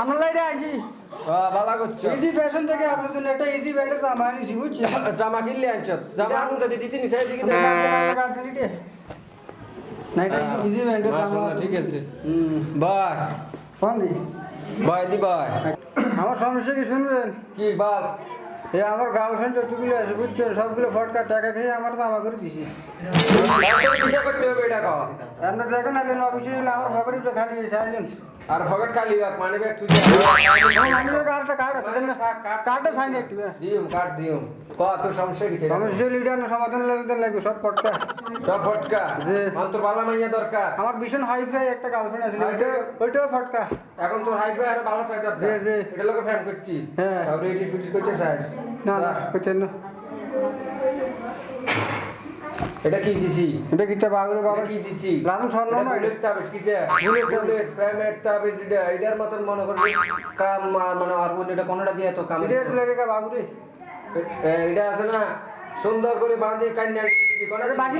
আমার লাইটে আছি ভালো করছো ইজি ফ্যাশন থেকে আপনার জন্য একটা ইজি ব্যান্ডের জামা আনিছি বুঝছি জামা কিনলে আনছো জামা আনতে দিতে নি সাইড দিকে না এটা ইজি ব্যান্ডের জামা ঠিক আছে বাই ফোন দি বাই দি বাই আমার সমস্যা কি শুনবেন কি বল এই আমার গার্লফ্রেন্ড যতগুলো আছে বুঝছো সবগুলো ফটকা টাকা খেয়ে আমার জামা করে দিছি কি করতে হবে এটা কও আপনার দেখেন আগে অফিসে গেলে আমার পকেটটা খালি হয়েছে আইলেন আর ফগট খালি বাক মানে ব্যাগ তুই কার্ডটা কার্ড আছে কার্ডটা সাইন একটু দিউম কাট দিউম তোর সমস্যা কি সমস্যা লিডার সমাধান লাগবে সব ফটকা সব ফটকা যে মান তোর ভালো মাইয়া দরকার আমার ভীষণ হাইফাই একটা গার্লফ্রেন্ড আছে ওইটাও ফটকা এখন তোর হাইফাই আর ভালো সাইড দরকার জি জি এটা লোকে ফ্যান করছি হ্যাঁ তারপরে এটি ফিটিস করতে চাস না না করছেন না এটা কি দিছি এটা কিটা বাবুরে বাবা কি দিছি রাজু স্বর্ণ না বুলেট তাবিজ কি যে বুলেট ফ্রেমের তাবিজ এটার মতন মনে করবি কাম মানে আর এটা কোনটা দিয়ে তো কাম রেট লাগে কা বাবুরে এটা আছে না সুন্দর করে বাঁধি কান্না দিবি কোনটা বাজি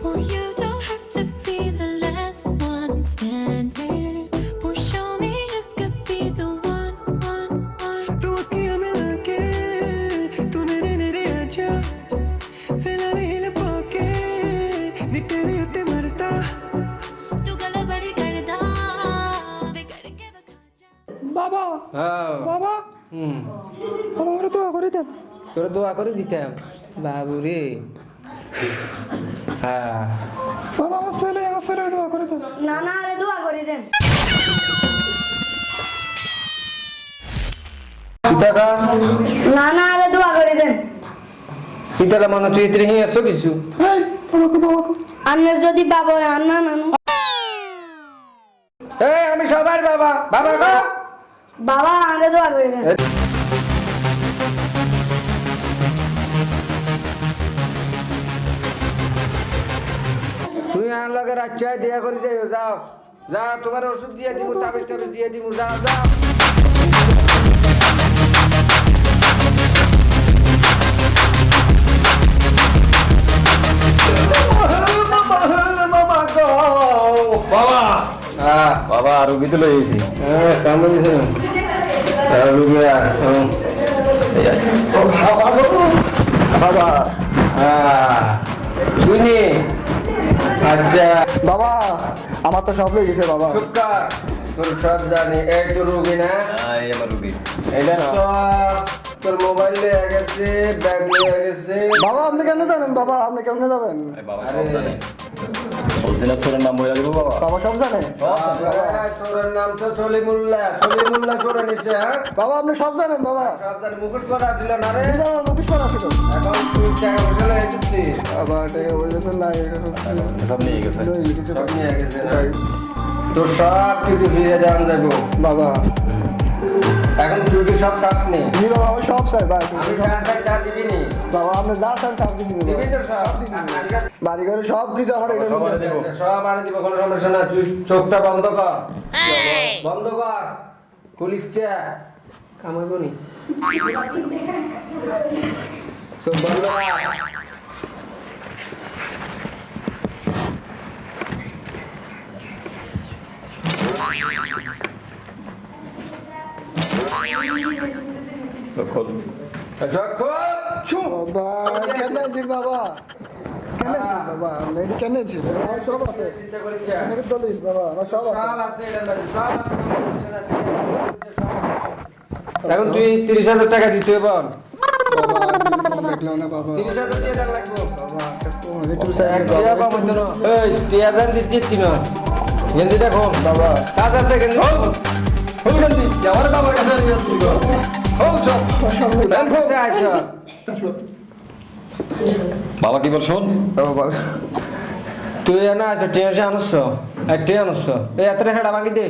Well, you don't have to be the last one standing. Well, show me you could be the one. तू अखियां मिला के तू नेरे नेरे आजा फिर हिल पाके नी तेरे उत्ते मरता तू गला बड़ी करदा बिगड़ के बखा जा বাবা হ্যাঁ বাবা হুম আমার তো করে দেন তোর দোয়া করে দিতাম বাবু রে হ্যাঁ বাবা আমার ছেলে আসলে দোয়া করে দেন না না আরে দোয়া করে দেন কিতাটা না না আরে দোয়া করে দেন কিতাটা মানে তুই এতে হি আছো কিছু এই বাবাকে আন্নার যদি বাবা হয় আন্না নানু এই আমি সবার বাবা বাবা গো বাবা আরে দোয়া করে দেন তুই আর লগে রাজ্জায় দিয়া করে যাইও যাও যাও তোমার ওষুধ দিয়ে দিব তাবিজ টাবিজ দিয়ে দিব যাও যাও বাবা হ্যাঁ বাবা রুগী তো লইছি হ্যাঁ কেমন দিছে রুগিয়া বাবা হ্যাঁ শুনি আচ্ছা বাবা আমার তো সব হয়ে গেছে বাবা চুপকা তোর সব জানি এই তো রুগী না এই আমার রুগী এটা সব তোর মোবাইল নিয়ে গেছে ব্যাগ নিয়ে গেছে বাবা আপনি কেন জানেন বাবা আপনি কেমনে যাবেন আরে বাবা সব জানে বলছি না সোরের নাম বলে দিব বাবা বাবা সব জানে তোর নাম তো সলিমুল্লাহ সলিমুল্লাহ করে নিছে হ্যাঁ বাবা আপনি সব জানেন বাবা সব জানি মুকুট করা ছিল না রে বাবা মুখোশ করা ছিল এখন তুই টাকা পয়সা লয়ে এসেছিস বাবা টাকা বলতেছেন না সব নিয়ে গেছে সব নিয়ে গেছে তোর সব কিছু ফিরে দেওয়া যাবো বাবা এখন তুই কি সব চাস নি জি বাবা আমি সব চাই ভাই আমি যা চাই তা দিবি নি বাবা আপনি যা চান সব কিছু দিবেন দিবি তো সব বাড়ি ঘরে সব কিছু আমার এখানে সব আনে দেবো। সব আনে দিব কোনো সমস্যা না তুই চোখটা বন্ধ কর বন্ধ কর খুলিচ্ছে কামাইব নি চোখ বন্ধ কর সব খোল চোখ খোল ছু বাবা কেন জি বাবা কেন বাবা আপনি এটা কেন জি আমার সব আছে চিন্তা করিচ্ছে আপনাকে দলিল বাবা আমার সব আছে সব আছে এটার মধ্যে, সব আছে, এখন তুই 30,000 টাকা দিতে হবে বল বাবা আমি দেখলাম না বাবা 30,000 দিয়ে টাকা লাগবে বাবা একটু এক টিয়া পাবো তো না এই টিয়া দান দিতে তিন গেঞ্জিটা খোল বাবা কাজ আছে গেঞ্জি খোল গেঞ্জি আমার বাবার কাছে নিয়ে আসছি গো খোল চল ব্যাংক খোল আচ্ছা। 啊 বাবা কি বল শোন বাবা তুই না আছে টিএসে আনছ একটি আনছ এই এত হেডা ভাঙি দে